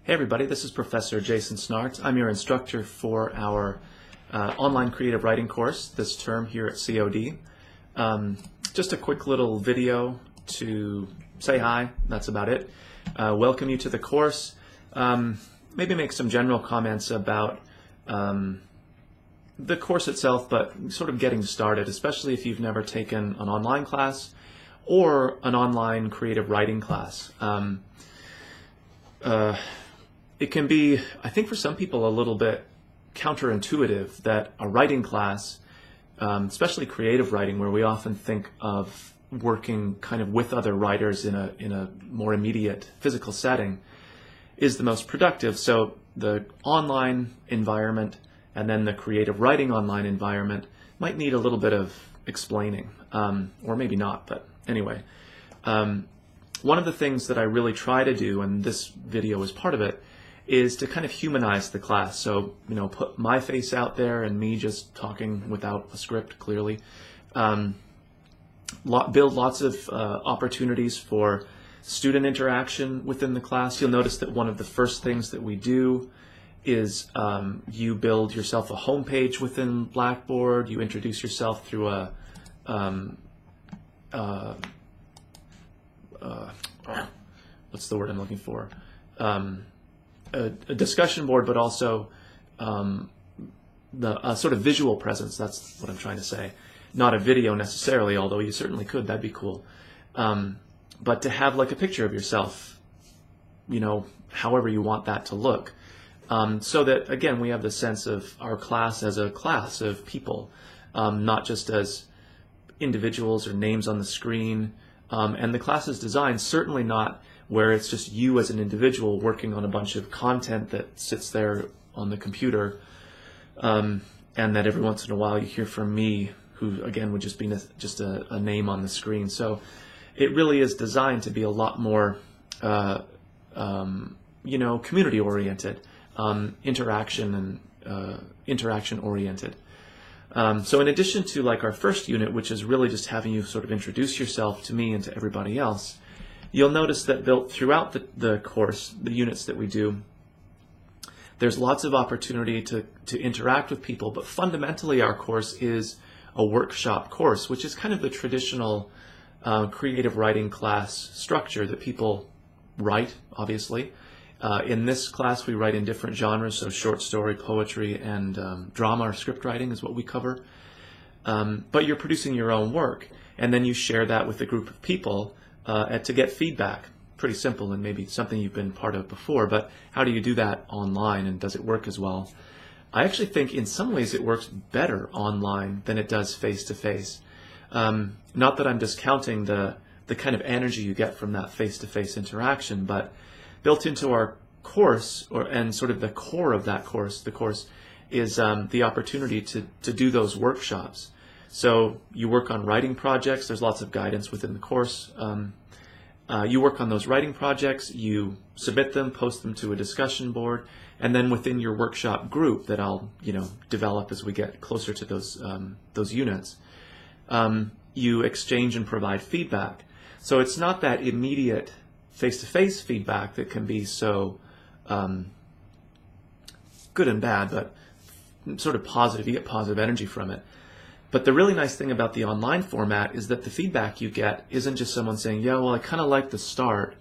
Hey everybody, this is Professor Jason Snart. I'm your instructor for our online creative writing course this term here at COD. Just a quick little video to say hi, that's about it. Welcome you to the course. Maybe make some general comments about the course itself, but sort of getting started, especially if you've never taken an online class or an online creative writing class. It can be, I think for some people, a little bit counterintuitive that a writing class, especially creative writing, where we often think of working kind of with other writers in a more immediate physical setting, is the most productive. So the online environment and then the creative writing online environment might need a little bit of explaining, or maybe not, but anyway. One of the things that I really try to do, and this video is part of it, is to kind of humanize the class. So, put my face out there and me just talking without a script, clearly. Build lots of opportunities for student interaction within the class. You'll notice that one of the first things that we do is you build yourself a homepage within Blackboard. You introduce yourself through a what's the word I'm looking for? A discussion board, but also the sort of visual presence. That's what I'm trying to say. Not a video necessarily, although you certainly could. That'd be cool. But to have like a picture of yourself, however you want that to look, so that again we have the sense of our class as a class of people, not just as individuals or names on the screen. And the class is designed certainly not where it's just you as an individual working on a bunch of content that sits there on the computer, and that every once in a while you hear from me, who again would just be just a name on the screen. So it really is designed to be a lot more community oriented, interaction oriented. So in addition to like our first unit, which is really just having you sort of introduce yourself to me and to everybody else, you'll notice that built throughout the course, the units that we do, there's lots of opportunity to interact with people, but fundamentally our course is a workshop course, which is kind of the traditional creative writing class structure that people write, obviously. In this class we write in different genres, so short story, poetry, and drama or script writing is what we cover. But you're producing your own work, and then you share that with a group of people to get feedback. Pretty simple, and maybe something you've been part of before, but how do you do that online, and does it work as well? I actually think in some ways it works better online than it does face-to-face. Not that I'm discounting the kind of energy you get from that face-to-face interaction, but built into our course, and sort of the core of that course, the course is the opportunity to do those workshops. So you work on writing projects. There's lots of guidance within the course. You work on those writing projects, you submit them, post them to a discussion board, and then within your workshop group that I'll develop as we get closer to those units, you exchange and provide feedback. So it's not that immediate face-to-face feedback that can be so good and bad, but sort of positive. You get positive energy from it. But the really nice thing about the online format is that the feedback you get isn't just someone saying, yeah, well, I kind of like the start.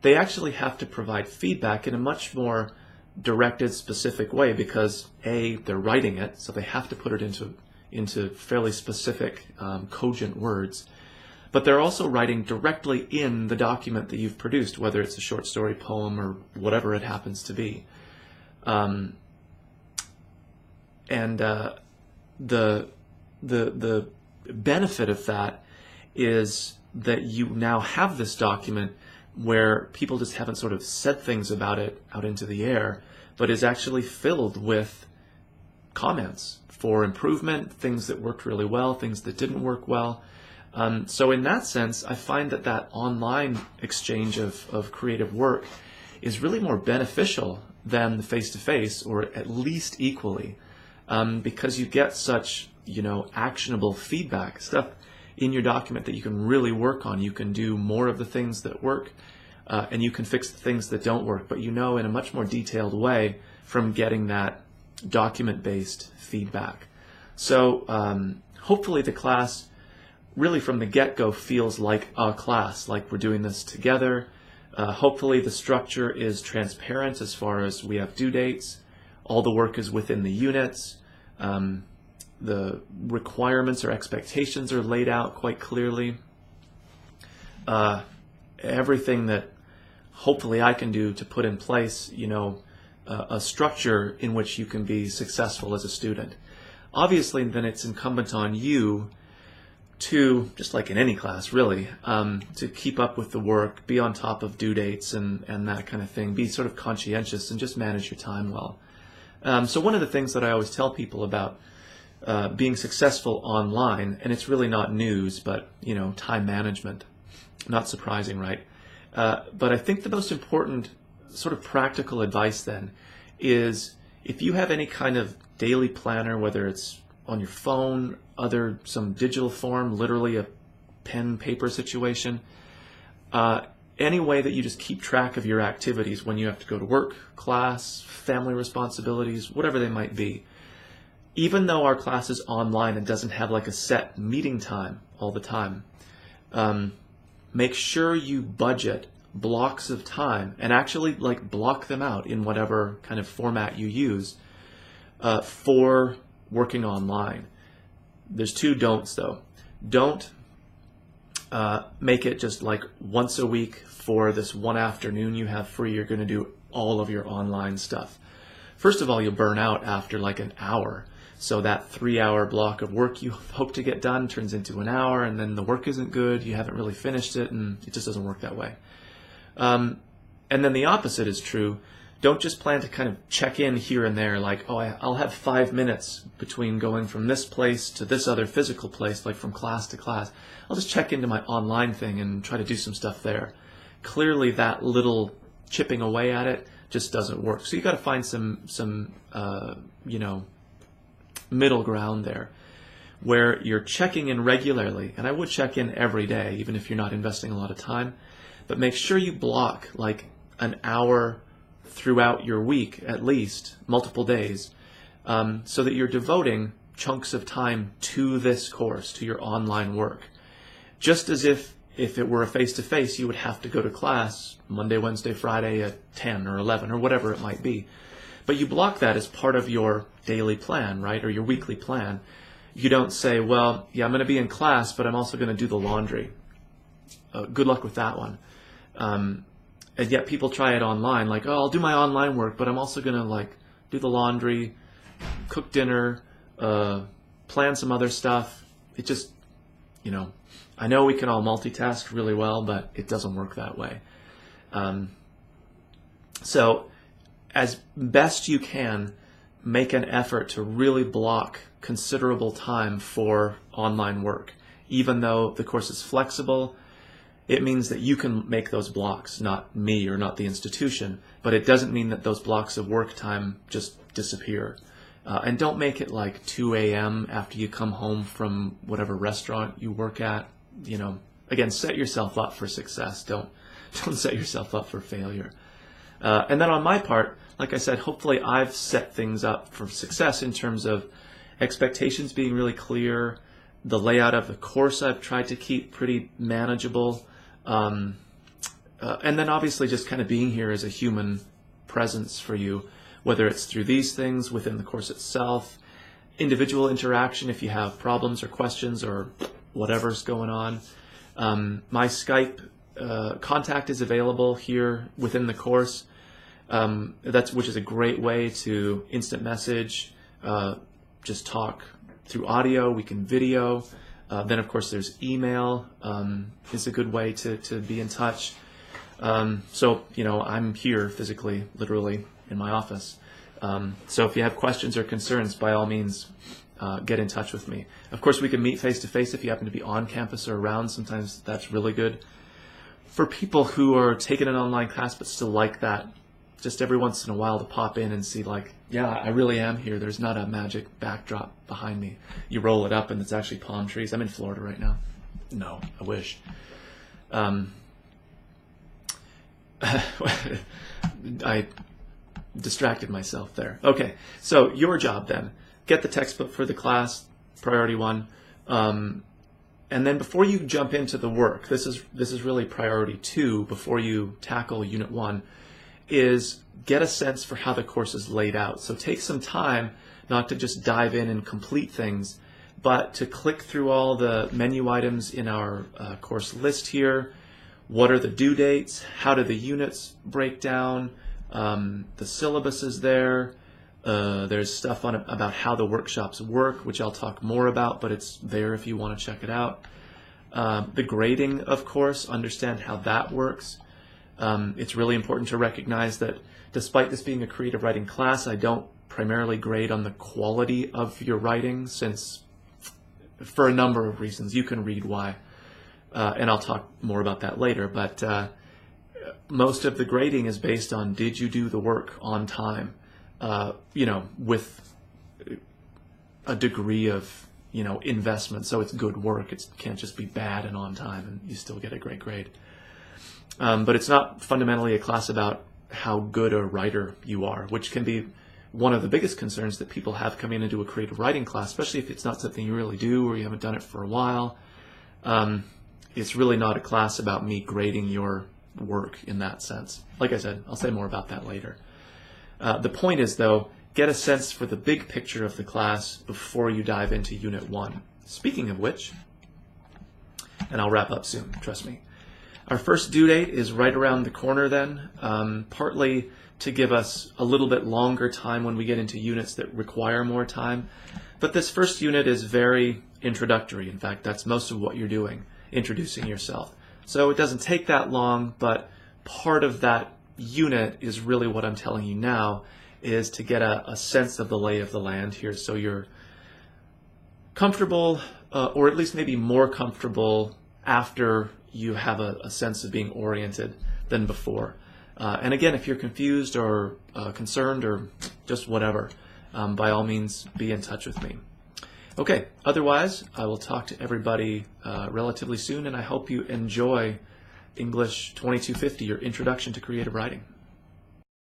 They actually have to provide feedback in a much more directed, specific way because, A, they're writing it, so they have to put it into fairly specific, cogent words. But they're also writing directly in the document that you've produced, whether it's a short story, poem, or whatever it happens to be. The benefit of that is that you now have this document where people just haven't sort of said things about it out into the air, but is actually filled with comments for improvement, things that worked really well, things that didn't work well. So in that sense, I find that online exchange of creative work is really more beneficial than the face-to-face, or at least equally, because you get such actionable feedback, stuff in your document that you can really work on. You can do more of the things that work, and you can fix the things that don't work, but you know in a much more detailed way from getting that document-based feedback. So hopefully the class really from the get-go feels like a class, like we're doing this together. Hopefully the structure is transparent as far as we have due dates. All the work is within the units. The requirements or expectations are laid out quite clearly. Everything that hopefully I can do to put in place, a structure in which you can be successful as a student. Obviously, then it's incumbent on you to, just like in any class really, to keep up with the work, be on top of due dates and that kind of thing, be sort of conscientious and just manage your time well. So one of the things that I always tell people about being successful online, and it's really not news, but time management, not surprising, right? But I think the most important sort of practical advice then is if you have any kind of daily planner, whether it's on your phone, some digital form, literally a pen paper situation, any way that you just keep track of your activities when you have to go to work, class, family responsibilities, whatever they might be. Even though our class is online and doesn't have like a set meeting time all the time, make sure you budget blocks of time and actually like block them out in whatever kind of format you use for working online. There's two don'ts though. Don't make it just like once a week for this one afternoon you have free, you're going to do all of your online stuff. First of all, you'll burn out after like an hour. So that 3-hour block of work you hope to get done turns into an hour, and then the work isn't good, you haven't really finished it, and it just doesn't work that way. And then the opposite is true. Don't just plan to kind of check in here and there, like, oh, I'll have 5 minutes between going from this place to this other physical place, like from class to class. I'll just check into my online thing and try to do some stuff there. Clearly that little chipping away at it just doesn't work. So you got to find some middle ground there where you're checking in regularly, and I would check in every day even if you're not investing a lot of time, but make sure you block like an hour throughout your week, at least multiple days, so that you're devoting chunks of time to this course, to your online work. Just as if it were a face-to-face, you would have to go to class Monday, Wednesday, Friday at 10 or 11 or whatever it might be. But you block that as part of your daily plan, right, or your weekly plan. You don't say, well, yeah, I'm going to be in class, but I'm also going to do the laundry. Good luck with that one. And yet people try it online, like, oh, I'll do my online work, but I'm also going to like do the laundry, cook dinner, plan some other stuff. It just, I know we can all multitask really well, but it doesn't work that way. So as best you can, make an effort to really block considerable time for online work. Even though the course is flexible, it means that you can make those blocks, not me or not the institution, but it doesn't mean that those blocks of work time just disappear. And don't make it like 2 a.m. after you come home from whatever restaurant you work at. Again, set yourself up for success. Don't set yourself up for failure. And then on my part, like I said, hopefully I've set things up for success in terms of expectations being really clear, the layout of the course I've tried to keep pretty manageable, and then obviously just kind of being here as a human presence for you, whether it's through these things within the course itself, individual interaction if you have problems or questions or whatever's going on. My Skype contact is available here within the course, which is a great way to instant message, just talk through audio. We can video. Then of course there's email is a good way to be in touch. So I'm here physically, literally in my office. So if you have questions or concerns, by all means, get in touch with me. Of course, we can meet face-to-face if you happen to be on campus or around. Sometimes that's really good. For people who are taking an online class but still like that, just every once in a while to pop in and see like, yeah, I really am here. There's not a magic backdrop behind me. You roll it up and it's actually palm trees. I'm in Florida right now. No, I wish. I distracted myself there. Okay, so your job then, get the textbook for the class, priority 1, and then before you jump into the work, this is really priority 2 before you tackle unit 1, is get a sense for how the course is laid out. So take some time not to just dive in and complete things, but to click through all the menu items in our course list here. What are the due dates? How do the units break down? The syllabus is there. There's stuff about how the workshops work, which I'll talk more about, but it's there if you want to check it out. The grading, of course, understand how that works. It's really important to recognize that despite this being a creative writing class, I don't primarily grade on the quality of your writing, since for a number of reasons. You can read why, and I'll talk more about that later, but most of the grading is based on, did you do the work on time, with a degree of, investment, so it's good work. It can't just be bad and on time and you still get a great grade. But it's not fundamentally a class about how good a writer you are, which can be one of the biggest concerns that people have coming into a creative writing class, especially if it's not something you really do or you haven't done it for a while. It's really not a class about me grading your work in that sense. Like I said, I'll say more about that later. The point is, though, get a sense for the big picture of the class before you dive into Unit 1. Speaking of which, and I'll wrap up soon, trust me. Our first due date is right around the corner then, partly to give us a little bit longer time when we get into units that require more time. But this first unit is very introductory. In fact, that's most of what you're doing, introducing yourself. So it doesn't take that long, but part of that unit is really what I'm telling you now, is to get a sense of the lay of the land here, so you're comfortable, or at least maybe more comfortable after you have a sense of being oriented than before. And again, if you're confused or concerned or just whatever, by all means, be in touch with me. Okay, otherwise, I will talk to everybody relatively soon, and I hope you enjoy English 2250, your Introduction to Creative Writing.